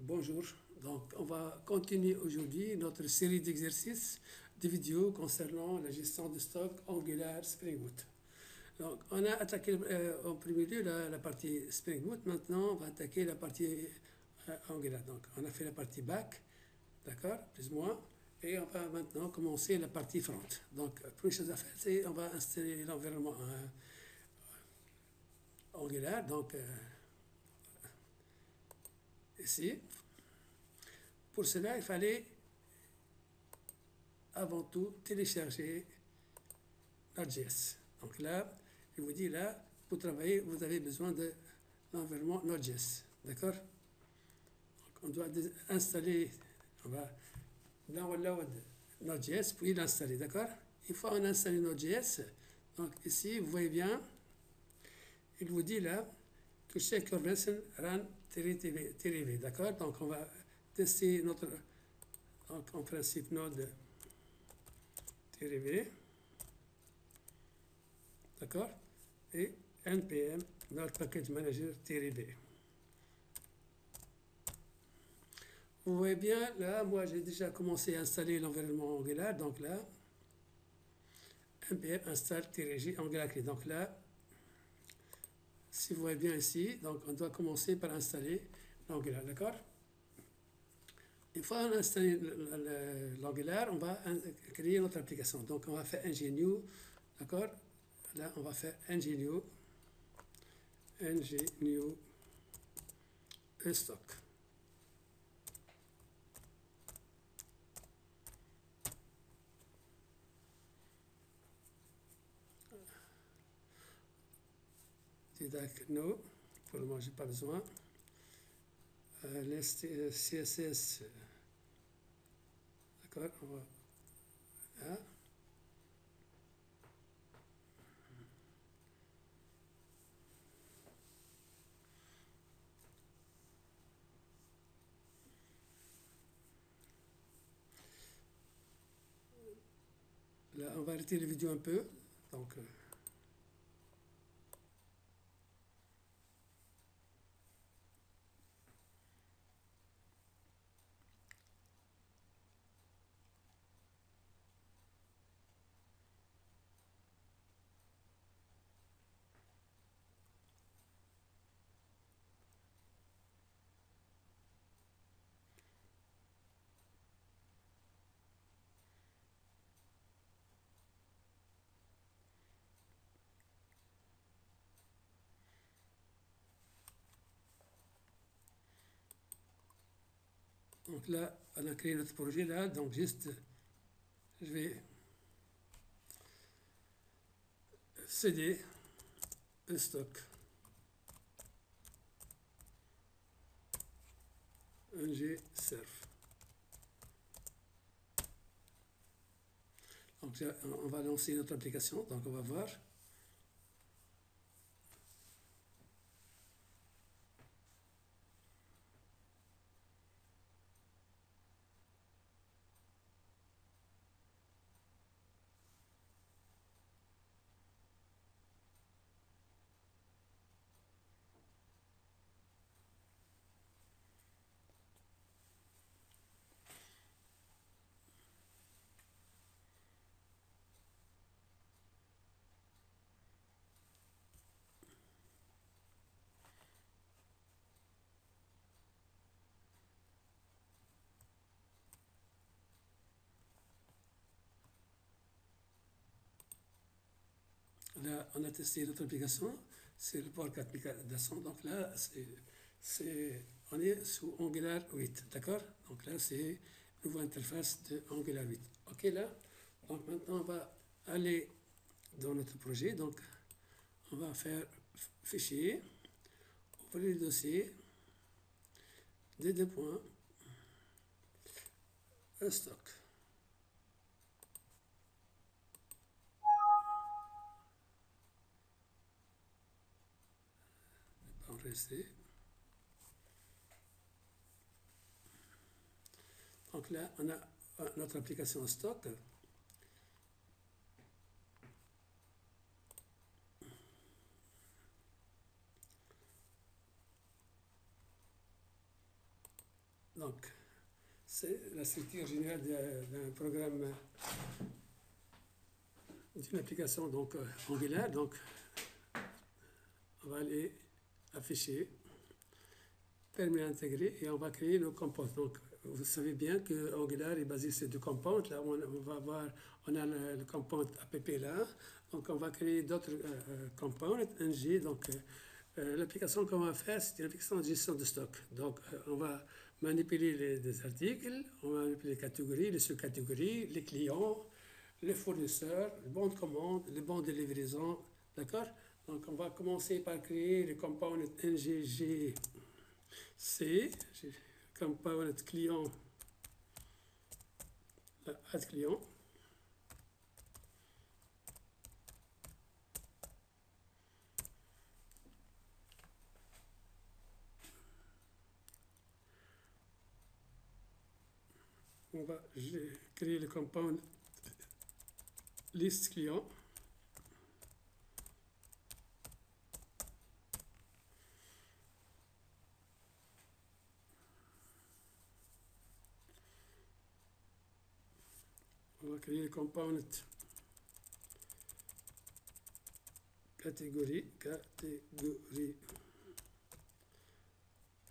Bonjour, donc on va continuer aujourd'hui notre série d'exercices de vidéos concernant la gestion de stock Angular Spring Boot. Donc on a attaqué en premier lieu la partie Spring Boot, maintenant on va attaquer la partie Angular. Donc on a fait la partie back, d'accord, plus ou moins, et on va maintenant commencer la partie front. Donc la première chose à faire, c'est on va installer l'environnement Angular, donc ici. Pour cela, il fallait avant tout télécharger Node.js. Donc là, je vous dis là, pour travailler, vous avez besoin de l'environnement Node.js. D'accord? Donc on doit installer, on va download Node.js puis l'installer. D'accord? Une fois on a installé Node.js, donc ici, vous voyez bien, il vous dit là que check your version run-v. D'accord? Donc on va tester notre, donc en principe, Node-v. D'accord? Et npm Node Package Manager-b. Vous voyez bien, là, moi j'ai déjà commencé à installer l'environnement Angular, donc là, npm install-j Angular. Donc là, si vous voyez bien ici, donc on doit commencer par installer l'Angular, d'accord? Une fois on a installé l'Angular, on va créer notre application. Donc on va faire ng-new, d'accord? Là, on va faire ng-new stock. No, pour le moment, je n'ai pas besoin. Les CSS, d'accord, on va là. Là, on va arrêter la vidéo un peu. Donc, là, on a créé notre projet là. Donc, juste, je vais cd stock ng surf. Donc, on va lancer notre application. Donc, on va voir. Là, on a testé notre application. C'est le port 4200. Donc là, on est sous Angular 8. D'accord? Donc là, c'est une nouvelle interface de Angular 8. OK, là. Donc maintenant, on va aller dans notre projet. Donc, on va faire fichier, ouvrir le dossier, deux points, stock. Rester. Donc là, on a notre application stock. Donc, c'est la structure générale d'un programme, d'une application donc, Angular. Donc, on va aller afficher, permis intégré, et on va créer nos compounds. Donc, vous savez bien que Angular est basé sur deux compounds. Là, on va voir, on a le compound app là. Donc, on va créer d'autres compounds, ng. Donc, l'application qu'on va faire, c'est une application de gestion de stock. Donc, on va manipuler des articles, on va manipuler les catégories, les sous-catégories, les clients, les fournisseurs, le bon de commande, le bon de livraison. D'accord? Donc, on va commencer par créer le compound NGGC, compound client, add client. On va créer le compound list client. On va créer le compound catégorie,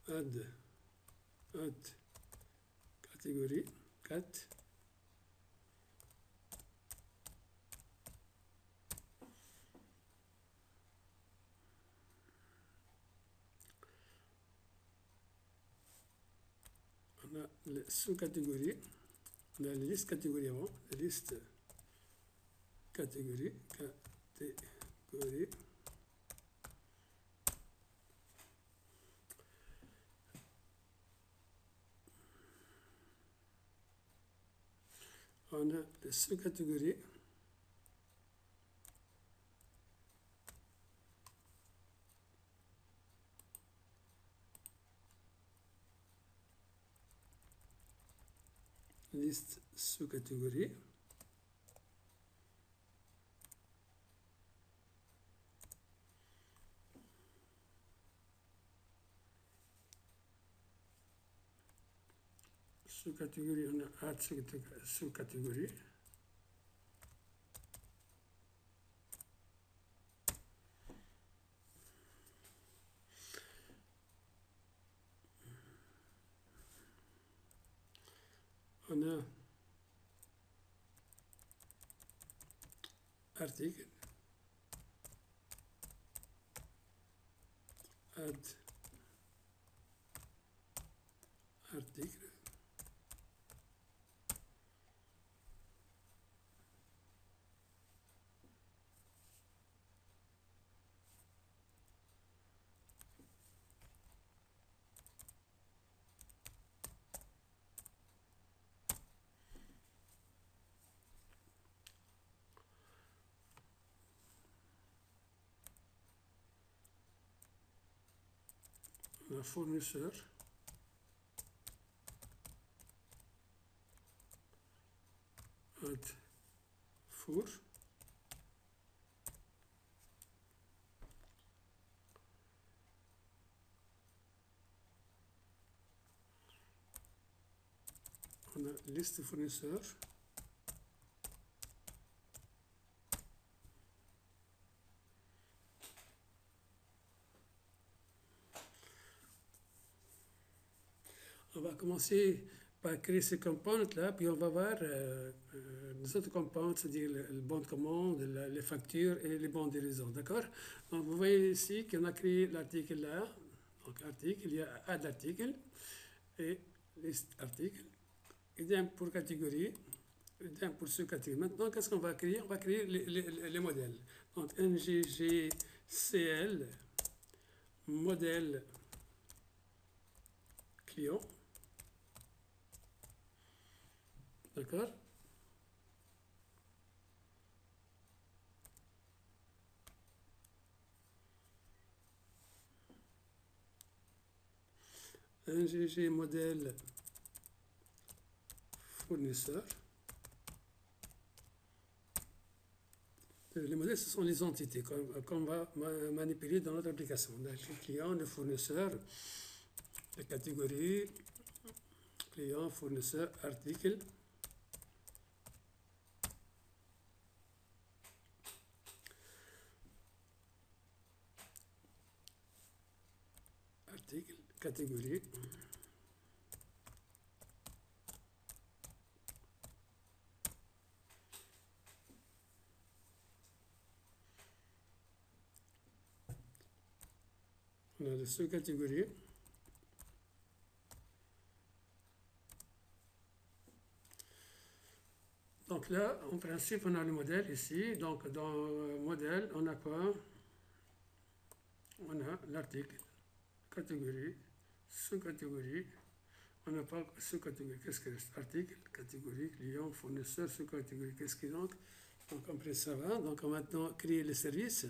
add catégorie, cat. On a les sous-catégories, on a la liste catégorie avant, la liste catégorie, on a les sous-catégories, liste sous-catégorie. Sous-catégorie, on a add sous-catégorie. On a article, add article. On a fournisseur, add four. On a liste fournisseur. On va commencer par créer ces compounds là, puis on va voir les autres compounds, c'est-à-dire le bon de commande, les factures et les bons de livraison. D'accord? Donc vous voyez ici qu'on a créé l'article là. Donc article, il y a add article et liste article. Idem pour catégorie, idem pour sous-catégorie. Maintenant, qu'est-ce qu'on va créer? On va créer les modèles. Donc NGGCL, modèle client. D'accord? NGG modèle fournisseur. Les modèles, ce sont les entités qu'on va manipuler dans notre application. On a le client, le fournisseur, les catégories, client, fournisseur, article. Article, catégorie. On a les sous-catégories. Donc là, en principe, on a le modèle ici. Donc dans le modèle, on a quoi? On a l'article, catégorie, sous-catégorie. On n'a pas sous-catégorie. Qu'est-ce que c'est? Article, catégorie, client, fournisseur, sous-catégorie. Qu'est-ce qui donc? Donc après ça va. Donc on va maintenant créer le service.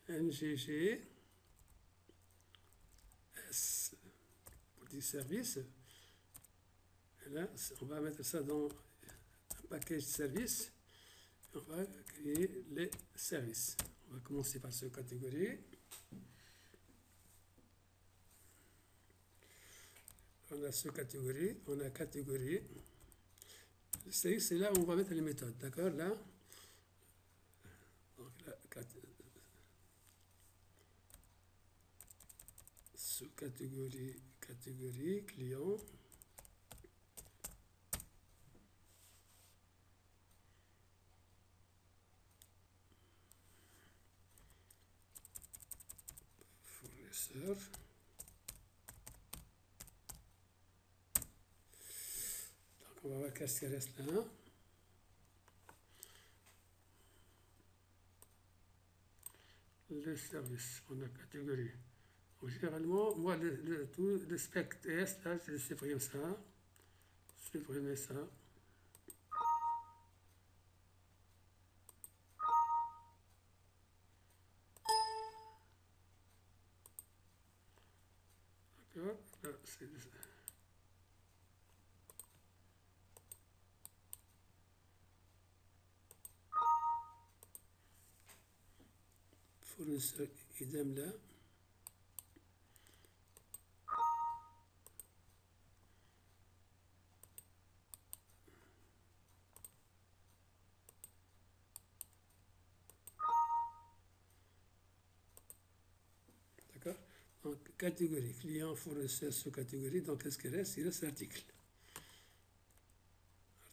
NGG S petit service. Et là, on va mettre ça dans un package service. On va créer les services. On va commencer par cette catégorie. On a sous-catégorie, on a catégorie. C'est là où on va mettre les méthodes, d'accord? Là, donc là, sous-catégorie, catégorie, client. Fournisseur. Donc on va voir qu'est-ce qui reste là. Le service, on a catégorie. Donc, généralement, moi, le spec TS, là, je supprime ça. Supprimer ça. D'accord? Là, c'est fournisseur, idem là. D'accord? Donc, catégorie, client, fournisseur, sous-catégorie. Donc, qu'est-ce qu'il reste? Il reste l'article.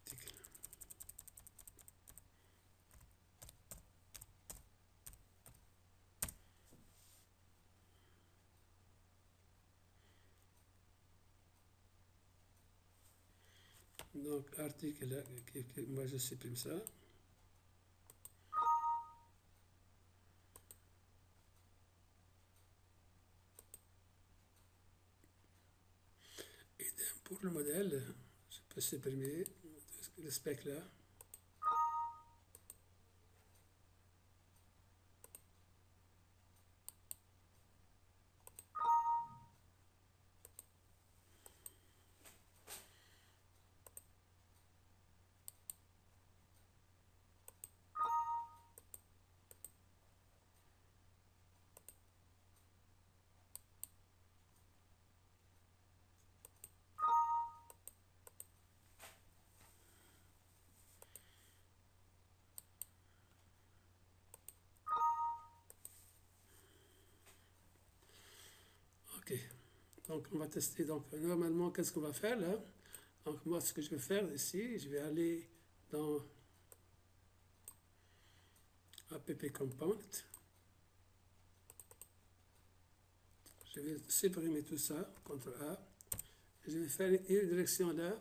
Article. Donc, article, là, moi, je supprime ça. Pour le modèle, je peux supprimer le spec là. Ok. Donc, on va tester. Donc, normalement, qu'est-ce qu'on va faire là? Donc, moi, ce que je vais faire ici, je vais aller dans app component. Je vais supprimer tout ça, CTRL A. Je vais faire une direction là.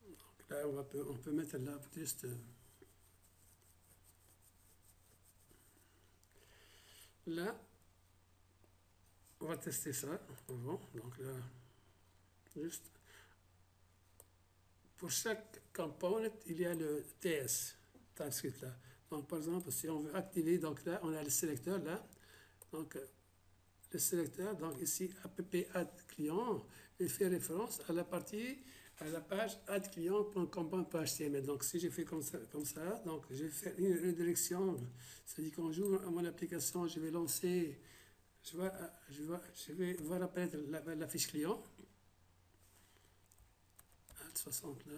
Donc là, on peut mettre là juste. Là, on va tester ça. Bon, donc là, juste. Pour chaque component, il y a le TS, TypeScript là. Donc, par exemple, si on veut activer, donc là, on a le sélecteur là. Donc, le sélecteur, donc ici, app add client, il fait référence à la partie, à la page add client.component.html. Donc, si je fais comme ça, donc je vais faire une redirection. C'est-à-dire qu'en jouant à mon application, je vais lancer, je vais voir apparaître la fiche client. 60 là.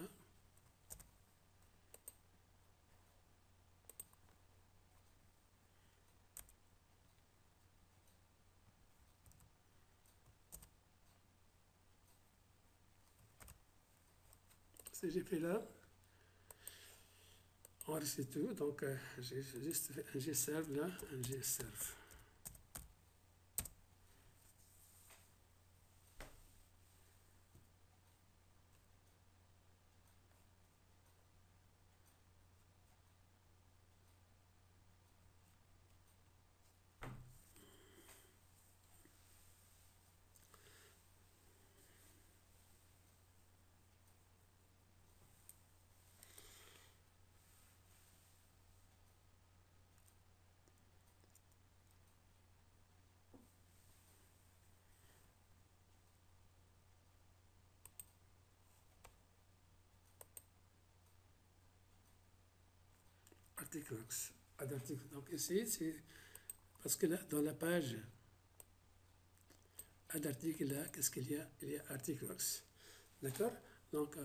C'est j'ai fait là. Enregistrer tout, donc j'ai juste fait un gserve là, un gserve. Articleworks. Donc ici, c'est parce que là, dans la page Add article là, qu'est-ce qu'il y a? Il y a Articleworks. D'accord? Donc,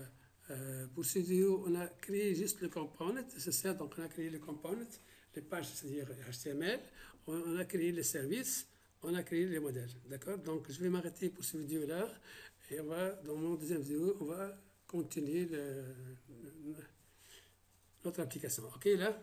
pour ce vidéo, on a créé juste le component, c'est ça, donc on a créé le component, les pages, c'est-à-dire HTML, on a créé les services, on a créé les modèles. D'accord? Donc, je vais m'arrêter pour cette vidéo-là, et on va, dans mon deuxième vidéo, on va continuer notre application. OK, là?